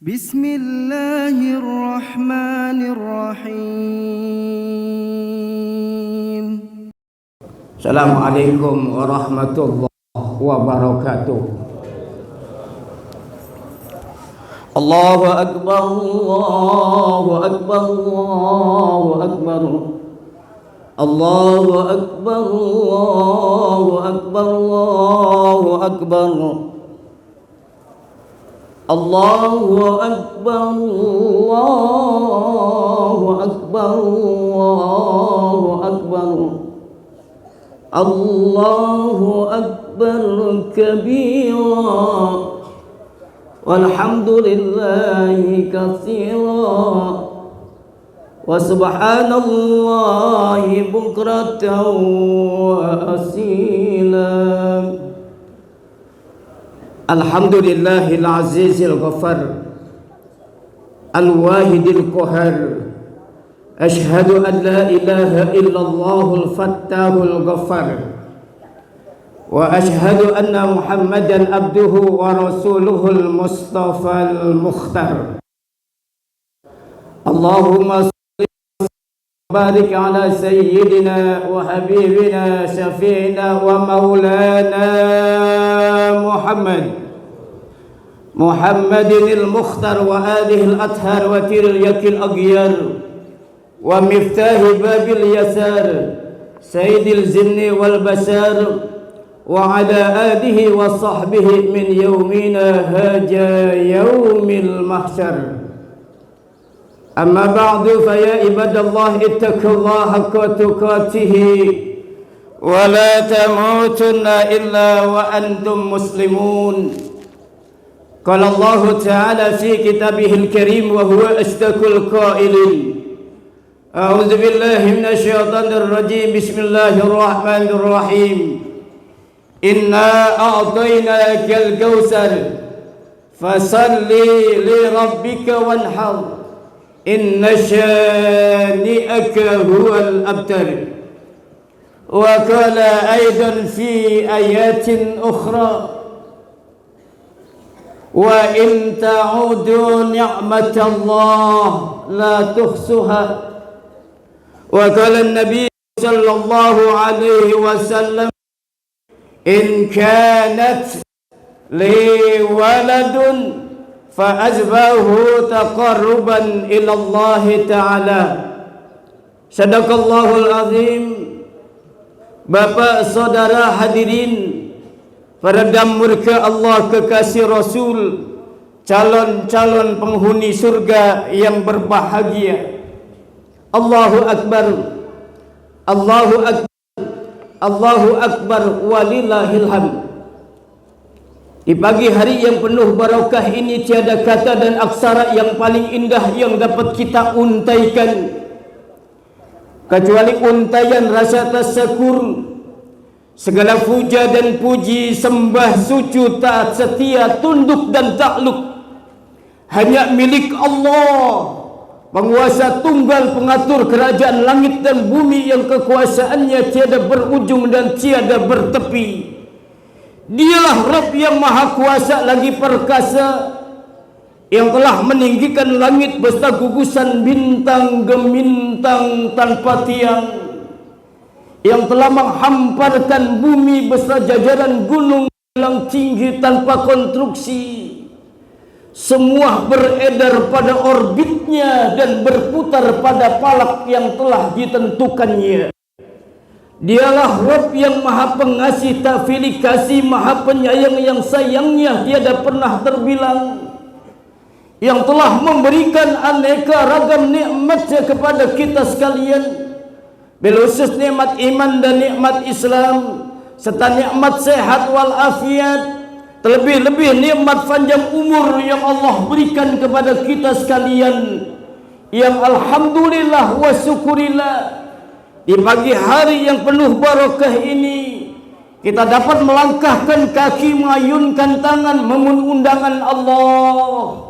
Bismillahirrahmanirrahim. Assalamualaikum warahmatullahi wabarakatuh. Allahu akbar, Allahu akbar, Allahu akbar. Allahu akbar, Allahu akbar, Allahu akbar. Allahu akbar, Allahu akbar, Allahu akbar. Allahu akbar kabira walhamdulillahi katsira wa subhanallahi bukratan wa asila. Alhamdulillahil azizil ghafar al-wahidil qahar. Ashhadu an la ilaha illallahul fattahul ghaffar wa ashhadu anna Muhammadan abduhu wa rasuluhul mustafal mukhtar. Allahumma salli wa barik ala sayyidina wa habibina syafi'ina wa maulana Muhammadinil mukhtar wa alihil athhar wa tiryakil aghyar wa miftahi babil yasar sayyidil zinni wal basar wa ala alihi wa sahbihi min yawmina haja yawmil mahsyar. Amma ba'du fa ya ibadallah ittaqullaha haqqa tuqatih wa la tamutunna illa wa antum muslimun. Qala Allah ta'ala fi kitabihil karim wa huwa asdaqul qailin. A'udzu billahi minasyaitonir rajim. Bismillahirrahmanirrahim. Inna a'tainakal kautsar fasalli li rabbika wanhar. Inna syani'aka huwal abtar. Wa qala aidan fi ayatin ukhra wa in ta'udu ni'matallah la tuhsuha. Wa qala an-nabi sallallahu alaihi wasallam in kanat li waladun fa azbahu taqarruban ila Allah taala. Sadaqallahul azim. Bapak saudara hadirin, para damurka Allah kekasih Rasul, calon-calon penghuni surga yang berbahagia. Allahu akbar, Allahu akbar, Allahu akbar walillahil hamd. Di pagi hari yang penuh barakah ini tiada kata dan aksara yang paling indah yang dapat kita untaikan kecuali untayan rasa tasyukur. Segala puja dan puji, sembah, sujud, taat, setia, tunduk dan takluk hanya milik Allah, penguasa tunggal, pengatur kerajaan langit dan bumi yang kekuasaannya tiada berujung dan tiada bertepi. Dialah Rabb yang maha kuasa lagi perkasa, yang telah meninggikan langit beserta gugusan bintang gemintang tanpa tiang, yang telah menghamparkan bumi beserta jajaran gunung yang tinggi tanpa konstruksi. Semua beredar pada orbitnya dan berputar pada palak yang telah ditentukannya. Dialah Rabb yang maha pengasih tak pilih kasih, maha penyayang yang sayangnya tiada pernah terbilang, yang telah memberikan aneka ragam nikmatnya kepada kita sekalian, khusus nikmat iman dan nikmat Islam serta nikmat sehat wal afiat, terlebih-lebih nikmat panjang umur yang Allah berikan kepada kita sekalian, yang alhamdulillah wa syukurillah di pagi hari yang penuh barakah ini kita dapat melangkahkan kaki, mengayunkan tangan memenuhi undangan Allah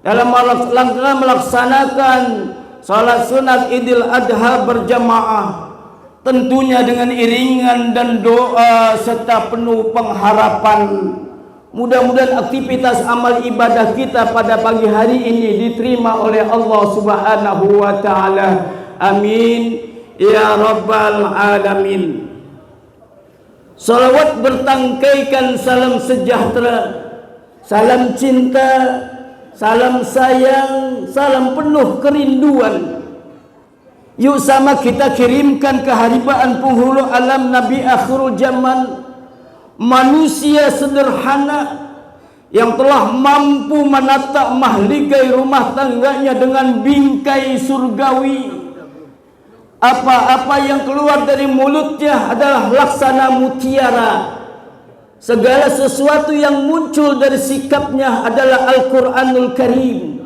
dalam langkah melaksanakan salat sunat Idul Adha berjamaah, tentunya dengan iringan dan doa serta penuh pengharapan Mudah-mudahan aktivitas amal ibadah kita pada pagi hari ini diterima oleh Allah Subhanahu wa taala. Amin ya rabbal alamin. Salawat bertangkaikan salam sejahtera, salam cinta, salam sayang, salam penuh kerinduan. Yuk sama kita kirimkan keharibaan penghulu alam Nabi akhirul zaman, manusia sederhana yang telah mampu menata mahligai rumah tangganya dengan bingkai surgawi. Apa-apa yang keluar dari mulutnya adalah laksana mutiara. Segala sesuatu yang muncul dari sikapnya adalah Al-Quranul Karim.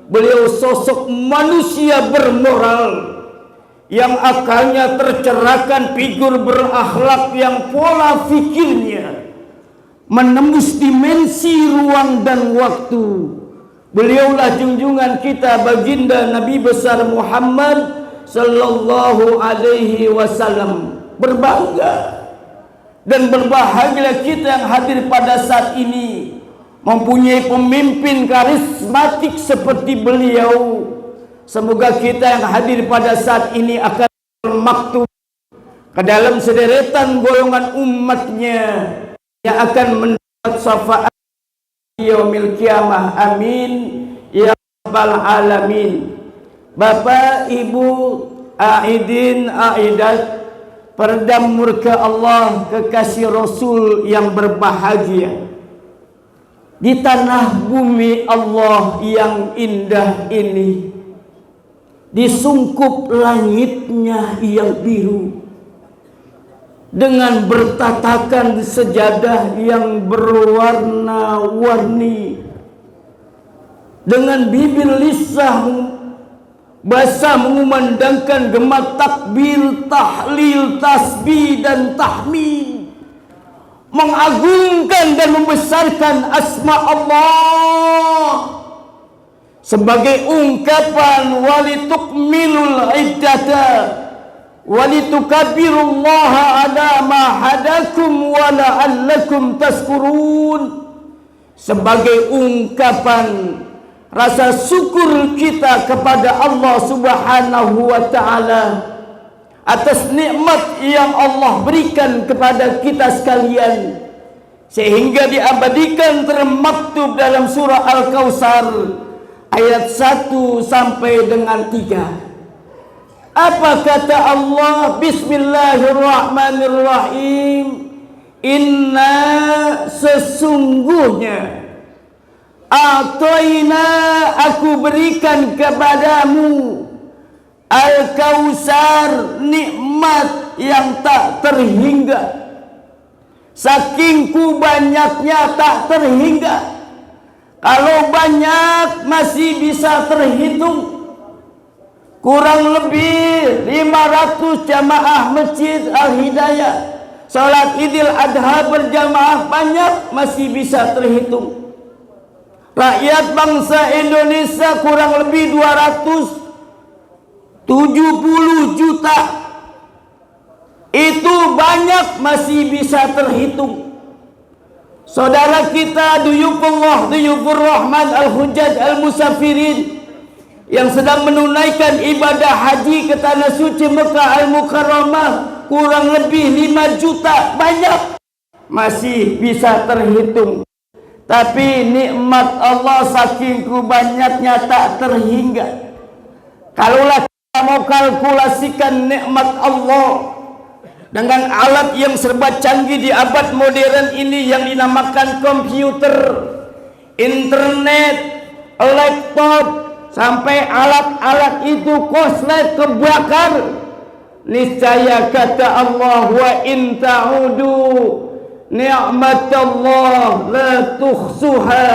Beliau sosok manusia bermoral yang akalnya tercerahkan, figur berakhlak yang pola fikirnya menembus dimensi ruang dan waktu. Beliaulah junjungan kita, baginda Nabi besar Muhammad sallallahu alaihi wasallam. Berbangga dan berbahagia kita yang hadir pada saat ini mempunyai pemimpin karismatik seperti beliau. Semoga kita yang hadir pada saat ini akan bermaktub ke dalam sederetan golongan umatnya yang akan mendapat syafaat yaumil qiyamah. Amin ya rabbal alamin. Bapak, Ibu, aidin, aidat, peredam murka Allah, kekasih Rasul yang berbahagia. Di tanah bumi Allah yang indah ini, disungkup langitnya yang biru, dengan bertatakan sejadah yang berwarna-warni, dengan bibir lisah basah mengumandangkan gema takbir, tahlil, tasbih dan tahmid, mengagungkan dan membesarkan asma Allah sebagai ungkapan walitukmilul iddata walitukabbirullaha ala ma hadakum wa la'allakum tashkurun, sebagai ungkapan rasa syukur kita kepada Allah Subhanahu wa taala atas nikmat yang Allah berikan kepada kita sekalian, sehingga diabadikan termaktub dalam surah Al-Kautsar ayat 1 sampai dengan 3. Apa kata Allah? Bismillahirrahmanirrahim. Inna, sesungguhnya, A'tayna, aku berikan kepadamu, Al-Kautsar, nikmat yang tak terhingga. Sakingku banyaknya tak terhingga. Kalau banyak masih bisa terhitung. Kurang lebih 500 jamaah Masjid Al-Hidayah salat Idul Adha berjamaah banyak masih bisa terhitung. Rakyat bangsa Indonesia kurang lebih 270 juta. Itu banyak masih bisa terhitung. Saudara kita duyufullah, duyufur rahman al-hujjaj al-musafirin yang sedang menunaikan ibadah haji ke tanah suci Mekah al-Mukarramah kurang lebih 5 juta. Banyak masih bisa terhitung. Tapi nikmat Allah saking banyaknya tak terhingga. Kalaulah kita mau kalkulasikan nikmat Allah dengan alat yang serba canggih di abad modern ini yang dinamakan komputer, internet, laptop, sampai alat-alat itu koslet kebakar, niscaya kata Allah, wa in ta'udu ni'matallah la tuhsuha,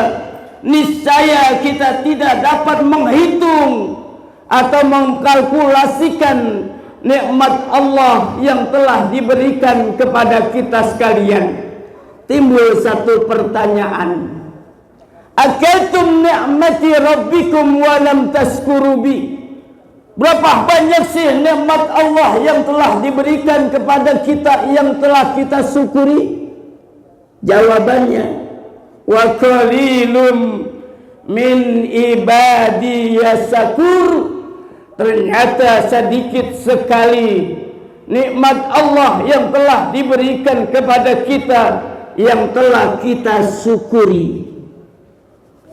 niscaya kita tidak dapat menghitung atau mengkalkulasikan nikmat Allah yang telah diberikan kepada kita sekalian. Timbul satu pertanyaan, akaltum ni'mati rabbikum wa lam tashkuru bi, berapa banyak sih nikmat Allah yang telah diberikan kepada kita yang telah kita syukuri? Jawabannya, wa qalilum min ibadiyas syakur. Ternyata sedikit sekali nikmat Allah yang telah diberikan kepada kita, yang telah kita syukuri.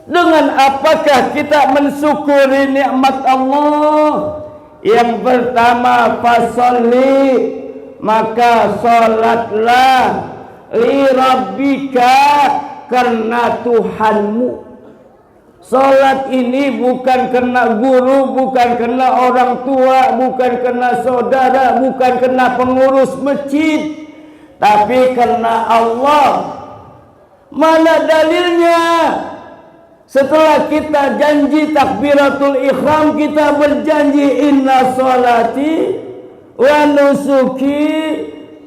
Dengan apakah kita mensyukuri nikmat Allah? Yang pertama, fasolli, maka salatlah li rabbika, karena Tuhanmu. Salat ini bukan karena guru, bukan karena orang tua, bukan karena saudara, bukan karena pengurus masjid, tapi karena Allah. Mana dalilnya? Setelah kita janji takbiratul ihram, kita berjanji inna salati wa nusuki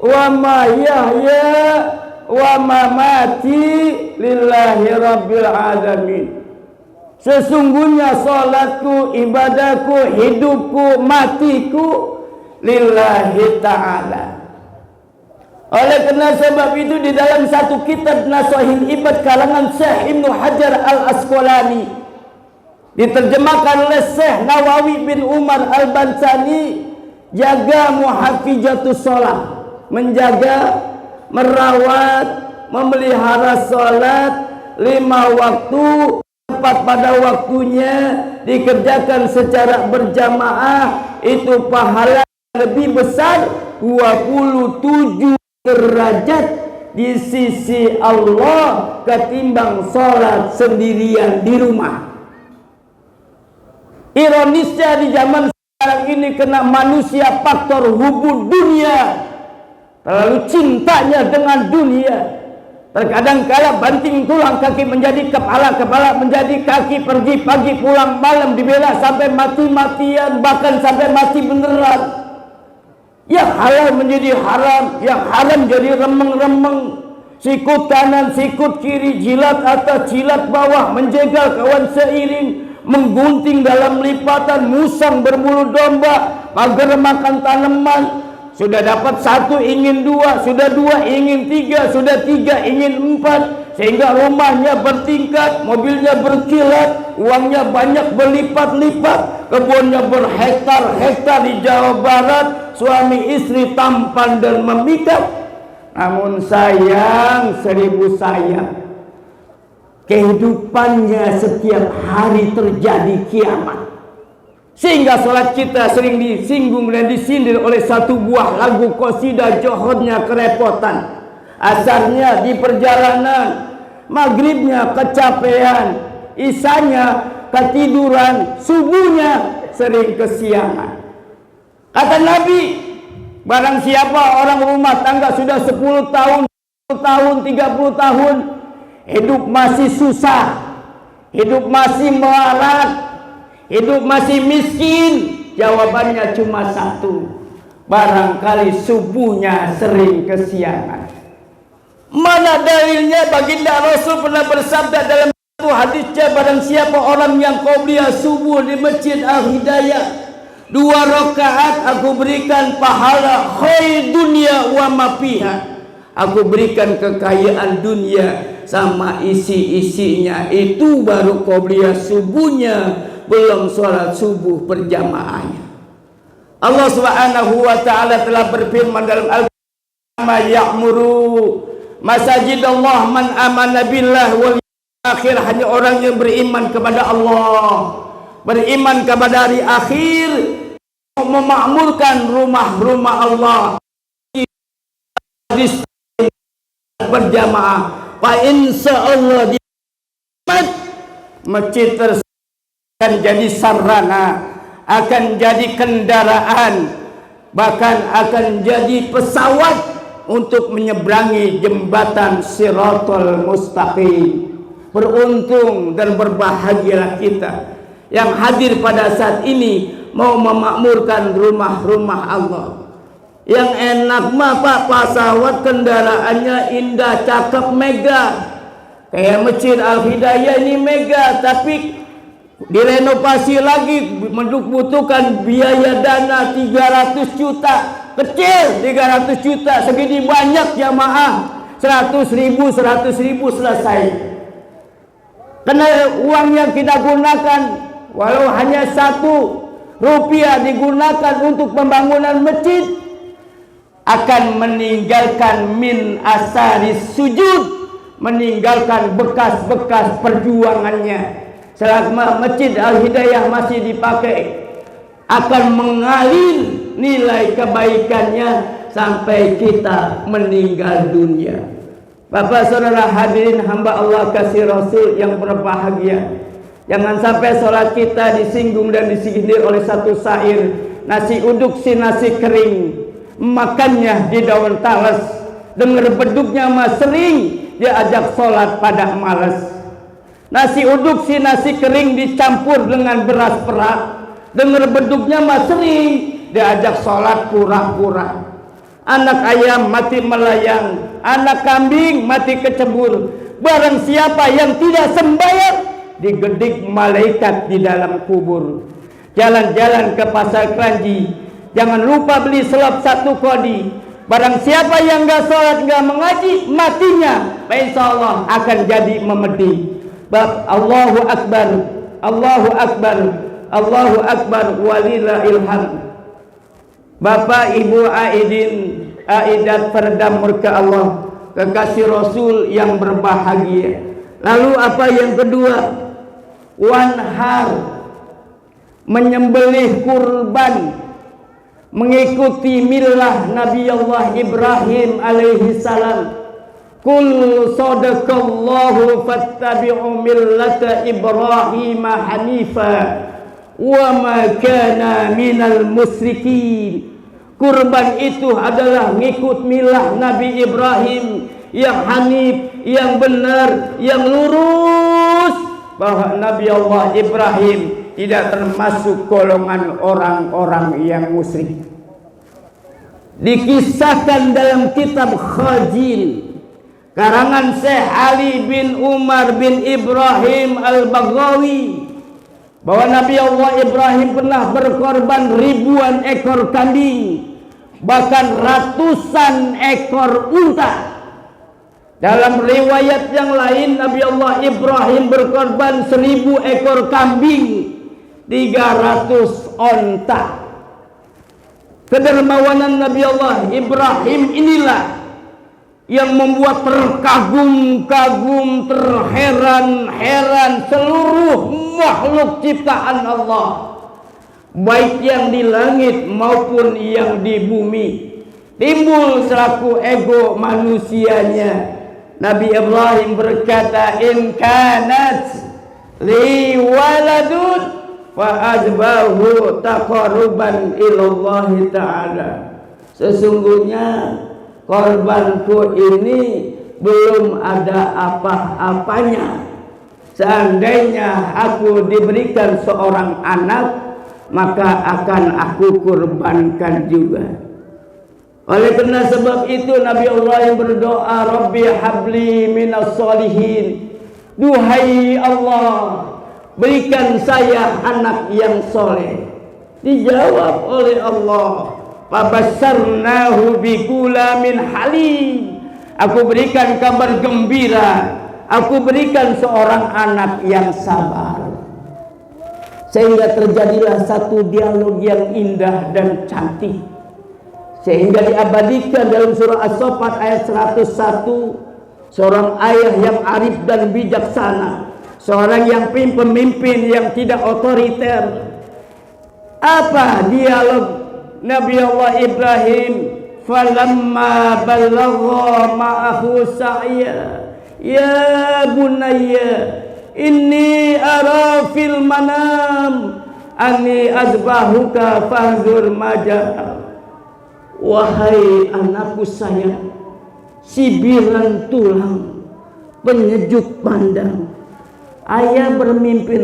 wa mahyaya wa mamati lillahi rabbil alamin. Sesungguhnya salatku, ibadahku, hidupku, matiku lillahi ta'ala. Oleh karena sebab itu di dalam satu kitab Nasahil Ibad karangan Syekh Ibnu Hajar Al-Asqalani, diterjemahkan oleh Syekh Nawawi bin Umar Al-Bansani, jaga muhafizatus shalah, menjaga, merawat, memelihara salat 5 waktu tepat pada waktunya, dikerjakan secara berjamaah, itu pahala lebih besar 27 derajat di sisi Allah ketimbang sholat sendirian di rumah. Ironisnya di zaman sekarang ini, kena manusia faktor hubung dunia, terlalu cintanya dengan dunia. Terkadang kala banting tulang kaki menjadi kepala, kepala menjadi kaki, pergi pagi pulang malam, dibela sampai mati-matian, bahkan sampai mati beneran. Yang halal menjadi haram, yang haram jadi remeng-remeng, sikut kanan, sikut kiri, jilat atas, jilat bawah, menjegal kawan seiring, menggunting dalam lipatan, musang berbulu domba, pagar makan tanaman. Sudah dapat 1 ingin 2, sudah 2 ingin 3, sudah 3 ingin 4, sehingga rumahnya bertingkat, mobilnya berkilat, uangnya banyak berlipat-lipat, kebunnya berhektar-hektar di Jawa Barat, suami istri tampan dan memikat. Namun sayang, 1000 sayang, kehidupannya setiap hari terjadi kiamat. Sehingga sholat kita sering disinggung dan disindir oleh satu buah lagu qasidah Johornya kerepotan. Asarnya di perjalanan, maghribnya kecapean, isanya ketiduran, subuhnya sering kesiangan. Kata Nabi, barang siapa orang rumah tangga sudah 10 tahun, 20 tahun, 30 tahun, hidup masih susah, hidup masih melarat, hidup masih miskin, jawabannya cuma satu, barangkali subuhnya sering kesiangan. Mana dalilnya? Baginda Rasul pernah bersabda dalam satu hadisnya, barang siapa orang yang qobliyah subuh di Masjid Al-Hidayah 2 rakaat, aku berikan pahala khair dunia wa ma fiha, aku berikan kekayaan dunia sama isi-isinya. Itu baru qobliyah subuhnya, belum sholat subuh berjamaahnya. Allah Subhanahu wa ta'ala telah berfirman dalam Al-Qur'an, ya'muru masajidallah man amana billah wal akhir, hanya orang yang beriman kepada Allah, beriman kepada hari akhir, memakmurkan rumah-rumah Allah berjamaah. Fa insyaallah di masjid tersebut akan jadi sarana, akan jadi kendaraan, bahkan akan jadi pesawat untuk menyeberangi jembatan Shiratal Mustaqim. Beruntung dan berbahagialah kita yang hadir pada saat ini mau memakmurkan rumah-rumah Allah. Yang enak mah Pak, pesawat kendaraannya indah, cakep, megah. Kayak Masjid Al-Hidayah ini megah, tapi direnovasi lagi membutuhkan biaya dana 300 juta. Kecil 300 juta, segini banyak jamaah 100.000 selesai. Karena uang yang kita gunakan walau hanya 1 rupiah digunakan untuk pembangunan masjid akan meninggalkan min asaris sujud, meninggalkan bekas-bekas perjuangannya. Selama Masjid Al-Hidayah masih dipakai, akan mengalir nilai kebaikannya sampai kita meninggal dunia. Bapak saudara hadirin hamba Allah kasih Rasul yang berbahagia, jangan sampai sholat kita disinggung dan disindir oleh satu syair. Nasi uduk si nasi kering, makannya di daun talas, dengar beduknya mah sering, dia ajak sholat pada malas. Nasi uduk si nasi kering dicampur dengan beras perak, dengar beduknya mah sering, dia ajak sholat pura-pura. Anak ayam mati melayang, anak kambing mati kecebur. Barang siapa yang tidak sembahyang, digedik malaikat di dalam kubur. Jalan-jalan ke pasar Kranji, jangan lupa beli selop 1 kodi. Barang siapa yang gak sholat, gak mengaji, matinya insya Allah akan jadi memedi. Bab Allahu Akbar, Allahu Akbar, Allahu Akbar, walillahil hamd. Bapak Ibu Aidat peredam murka Allah, kekasih Rasul yang berbahagia. Lalu apa yang kedua? Wanhar, menyembelih kurban, mengikuti milah Nabi Allah Ibrahim alaihi salam. Kul sadaqallahu fattabi'u millata Ibrahim hanifa wa ma kana minal musyrikin. Kurban itu adalah ngikut milah Nabi Ibrahim yang hanif, yang benar, yang lurus, bahwa Nabi Allah Ibrahim tidak termasuk golongan orang-orang yang musyrik. Dikisahkan dalam kitab Khajil karangan Syekh Ali bin Umar bin Ibrahim Al-Baghawi bahwa Nabi Allah Ibrahim pernah berkorban ribuan ekor kambing, bahkan ratusan ekor unta. Dalam riwayat yang lain, Nabi Allah Ibrahim berkorban 1000 ekor kambing, 300 onta. Kedermawanan Nabi Allah Ibrahim inilah yang membuat terkagum-kagum, terheran-heran seluruh makhluk ciptaan Allah, baik yang di langit maupun yang di bumi. Timbul selaku ego manusianya. Nabi Ibrahim berkata, in kanat li waladun fa azbahu taqarruban ilallahi ta'ala. Sesungguhnya korbanku ini belum ada apa-apanya. Seandainya aku diberikan seorang anak, maka akan aku kurbankan juga. Oleh karena sebab itu Nabi Allah yang berdoa, Rabbi habli minas solihin. Duhai Allah, berikan saya anak yang soleh. Dijawab oleh Allah, fabasyarnahu bigulamin halim. Aku berikan kabar gembira, aku berikan seorang anak yang sabar. Sehingga terjadilah satu dialog yang indah dan cantik, sehingga diabadikan dalam surah As-Saffat ayat 101. Seorang ayah yang arif dan bijaksana, seorang yang pemimpin yang tidak otoriter. Apa dialog Nabi Allah Ibrahim? Falamma balagha ma'ahu sa'ya ya bunayya inni ara fil manam anni azbahuka fanzur maja. Wahai anakku sayang, sibiran tulang, penyejuk pandang. Ayah bermimpi,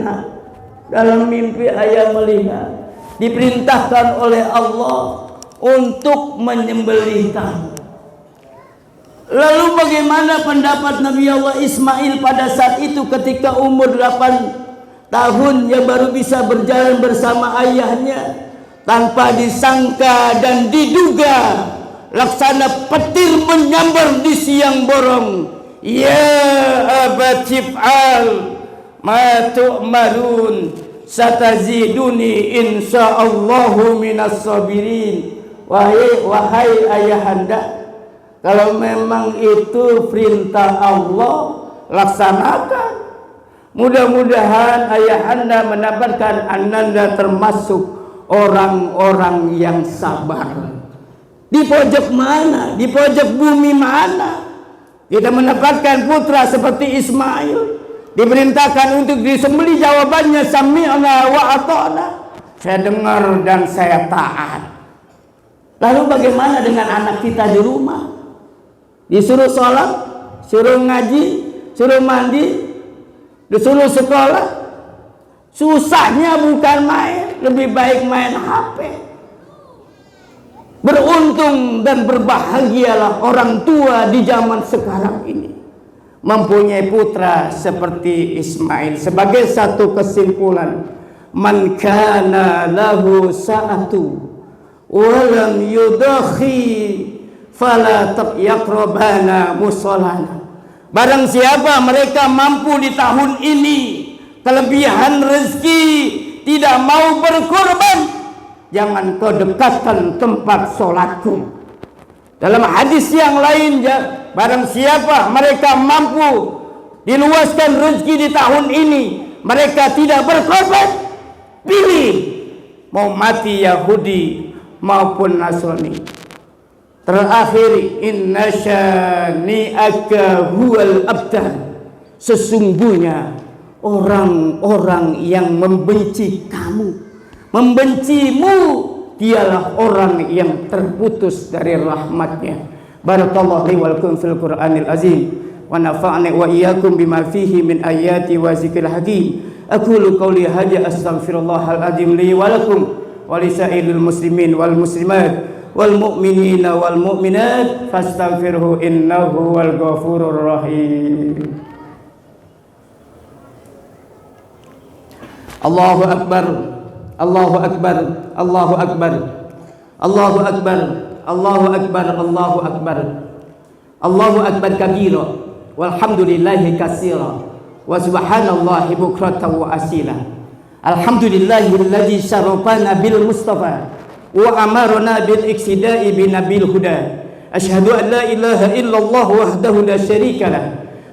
dalam mimpi ayah melihat diperintahkan oleh Allah untuk menyembelih kamu. Lalu bagaimana pendapat Nabi Allah Ismail pada saat itu ketika umur 8 tahun yang baru bisa berjalan bersama ayahnya, tanpa disangka dan diduga, laksana petir menyambar di siang borong. Ya abatif'al ma tu'marun sataziduni insyaallahu minas sabirin. Wahai ayahanda, kalau memang itu perintah Allah, laksanakan. Mudah-mudahan ayahanda mendapatkan ananda termasuk orang-orang yang sabar. Di pojok mana? Di pojok bumi mana? Kita mendapatkan putra seperti Ismail, diperintahkan untuk disembelih, jawabannya sami'na wa ata'na. Saya dengar dan saya taat. Lalu bagaimana dengan anak kita di rumah? Disuruh sholat, suruh ngaji, suruh mandi, disuruh sekolah. Susahnya bukan main, lebih baik main HP. Beruntung dan berbahagialah orang tua di zaman sekarang ini mempunyai putra seperti Ismail. Sebagai satu kesimpulan, man kana lahu sa'atu walam yudakhi fala yaqrabana musallana. Barang siapa mereka mampu di tahun ini, kelebihan rezeki, tidak mau berkorban, jangan kau dekatkan tempat sholatku. Dalam hadis yang lain, barang siapa mereka mampu diluaskan rezeki di tahun ini, mereka tidak berkorban, pilih mau mati Yahudi maupun Nasrani. Terakhir, inna syani'aka huwal abtar. Sesungguhnya orang-orang yang membenci kamu, membencimu, dialah orang yang terputus dari rahmatnya. Barakallahu li wa lakum fil Qur'anil azim wa nafa'ani wa iyyakum bima fihi min ayati wa zikril hakim. Aqulu qawli hadza astaghfirullahal azim li wa lakum wa lisairil muslimin wal muslimat wal mu'minina wal mu'minat fastaghfirhu innahu wal ghafurur rahim. Allahu akbar, Allahu akbar, Allahu akbar, Allahu akbar, Allahu akbar, Allahu akbar, Allahu akbar kabira, walhamdulillahi katsira, wa subhanallahi bukratan wa asila. Alhamdulillahilladzi syarafana bil mustafa wa amarna bil iqtida'i bin nabil huda. Asyhadu an la ilaha illallah wahdahu la syarika lah,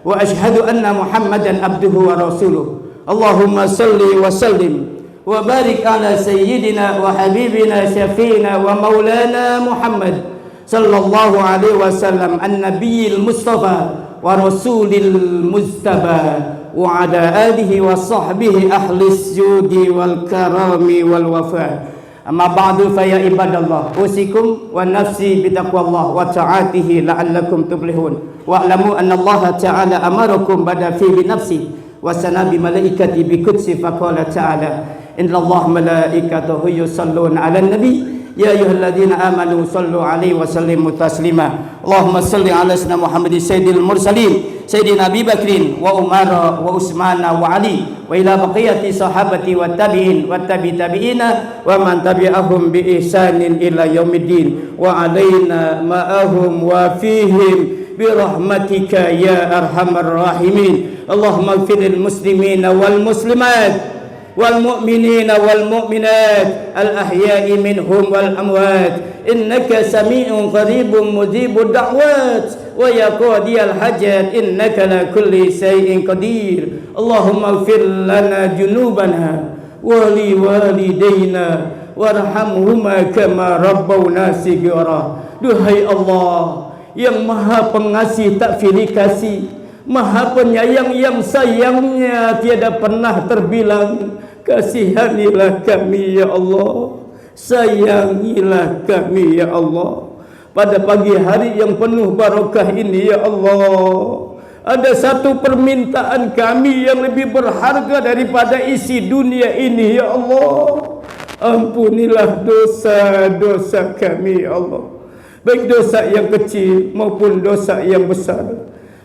wa asyhadu anna Muhammadan abduhu wa rasuluh. Allahumma salli wa sallim wa barik ala sayyidina wa habibina syafi'ina wa maulana Muhammad sallallahu alaihi wasallam an-nabiyil mustafa wa rasulil mustafa wa ala alihi wa sahbihi ahlis judi wal karami wal wafa. Amma ba'du fa ya ibadallah, usikum wa nafsi bitaqwallah wa ta'atihi la'allakum tuflihun. Wa'lamu anna Allah ta'ala amarakum bada fi bi nafsi wa sana bi malaikati bi qudsi faqala ta'ala inna Allah malaikatahu yusalluna 'alan nabi ya ayyuhalladzina amanu sallu 'alaihi wa sallimu taslima. Allahumma salli 'ala sayyidina Muhammadin sayyidil mursalin sayyidina Abi Bakrin wa Umar wa Utsman wa Ali wa ila baqiyati sahabati wa tabi'in wa tabi'ina wa man tabi'ahum bi ihsanin ila yaumiddin wa alaina ma'ahum wa fihim bi rahmatika ya arhamar rahimin. Allahumma ighfir lil muslimina wal muslimat wal mu'minina wal mu'minat al ahya'i minhum wal amwat innaka sami'un qaribun mujibud da'wat wa ya qadiyal hajat innaka la kulli shay'in qadir. Allahumma ighfir lana junubana wa li walidayna warhamhuma kama rabbawna shighara. Duhai Allah yang maha pengasih tak pilih kasih, maha penyayang yang sayangnya tiada pernah terbilang, kasihanilah kami ya Allah, sayangilah kami ya Allah. Pada pagi hari yang penuh barakah ini ya Allah, ada satu permintaan kami yang lebih berharga daripada isi dunia ini ya Allah. Ampunilah dosa-dosa kami ya Allah, baik dosa yang kecil maupun dosa yang besar,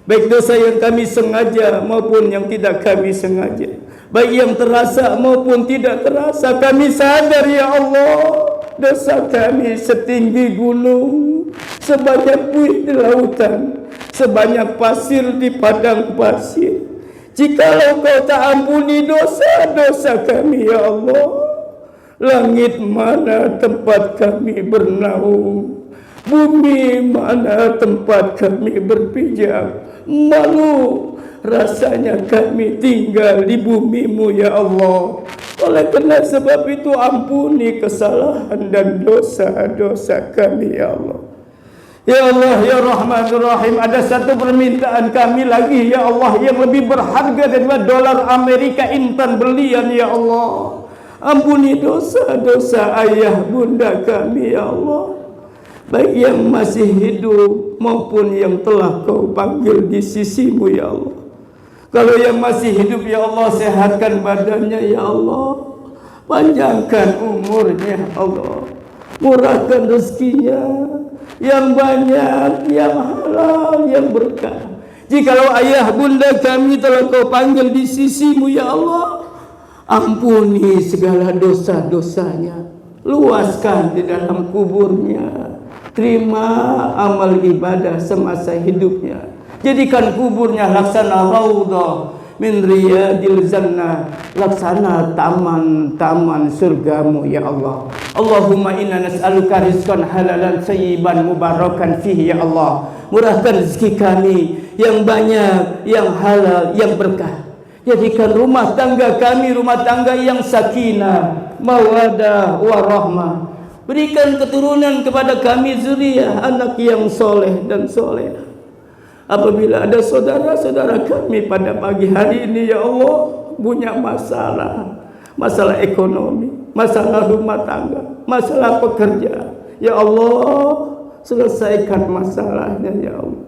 baik dosa yang kami sengaja maupun yang tidak kami sengaja, baik yang terasa maupun tidak terasa. Kami sadar ya Allah, dosa kami setinggi gunung, sebanyak buih di lautan, sebanyak pasir di padang pasir. Jikalau kau tak ampuni dosa-dosa kami ya Allah, langit mana tempat kami bernaung, bumi mana tempat kami berpijak. Malu rasanya kami tinggal di bumimu ya Allah. Oleh karena sebab itu ampuni kesalahan dan dosa-dosa kami ya Allah. Ya Allah, ya Rahman Rahim, ada satu permintaan kami lagi ya Allah yang lebih berharga daripada dolar Amerika intan belian ya Allah. Ampuni dosa-dosa ayah bunda kami ya Allah, baik yang masih hidup maupun yang telah kau panggil di sisimu ya Allah. Kalau yang masih hidup ya Allah, sehatkan badannya ya Allah, panjangkan umurnya Allah, murahkan rezekinya yang banyak, yang halal, yang berkah. Jikalau ayah bunda kami telah kau panggil di sisimu ya Allah, ampuni segala dosa-dosanya, luaskan di dalam kuburnya, terima amal ibadah semasa hidupnya, jadikan kuburnya laksana raudhah min riyadil jannah, laksana taman-taman surgamu ya Allah. Allahumma inna nas'aluka rizqan halalan thayyiban mubarakan fihi ya Allah. Murahkan rezeki kami yang banyak, yang halal, yang berkah. Jadikan rumah tangga kami rumah tangga yang sakinah, mawadah, warahmah. Berikan keturunan kepada kami zuriyah, anak yang soleh dan soleh. Apabila ada saudara-saudara kami pada pagi hari ini ya Allah punya masalah ekonomi, masalah rumah tangga, masalah pekerjaan, ya Allah selesaikan masalahnya ya Allah.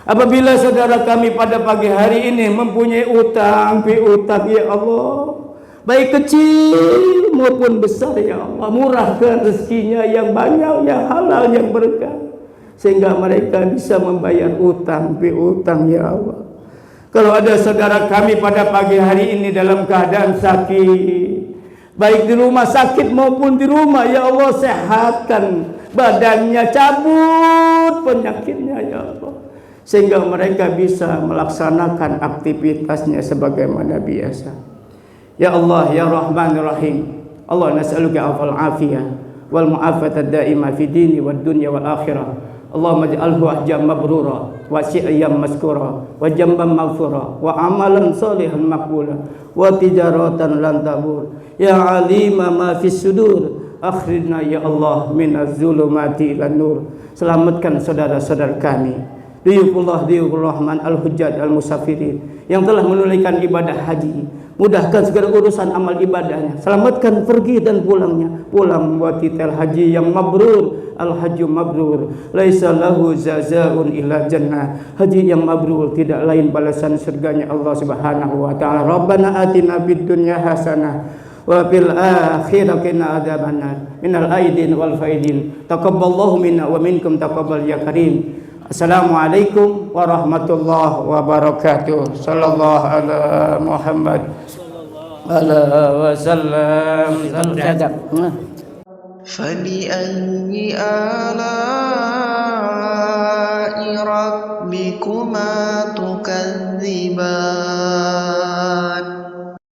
Apabila saudara kami pada pagi hari ini mempunyai utang piutang ya Allah, baik kecil maupun besar ya Allah, murahkan rezekinya yang banyak, yang halal, yang berkah, sehingga mereka bisa membayar utang piutang ya Allah. Kalau ada saudara kami pada pagi hari ini dalam keadaan sakit, baik di rumah sakit maupun di rumah ya Allah, sehatkan badannya, cabut penyakitnya ya Allah, sehingga mereka bisa melaksanakan aktivitasnya sebagaimana biasa. Ya Allah ya Rahman Rahim, Allah nas'aluka afal afiyah wal mu'afata daimah fi dini wad dunya wal akhirah. Allahumma ij'alhu ahjam mabrura wa syi'yan maskura wa jamban maghfura wa amalan salihan maqbula wa tijaratan lan tabur. Ya alima ma fis sudur, akhrijna ya Allah minaz zulumati ilan nur. Selamatkan saudara-saudara kami, Diyukullah Diyukul Rahman al-Hujjaj al-Musafirin yang telah menunaikan ibadah haji, mudahkan segala urusan amal ibadahnya, selamatkan pergi dan pulangnya, pulang buatitel haji yang mabrur, al-hajju mabrur laisa lahu jazaa'un illa jannah. Haji yang mabrur tidak lain balasan surganya Allah Subhanahu wa taala. Rabbana atina fid dunya hasanah wa fil akhirati qina adzabannar minal aidin wal faidin. Taqabbalallahu minna wa minkum taqabbal ya karim. Assalamualaikum warahmatullahi wabarakatuh. Sallallahu ala Muhammad ala wasallam. فبأي آلاء ربكما تكذبان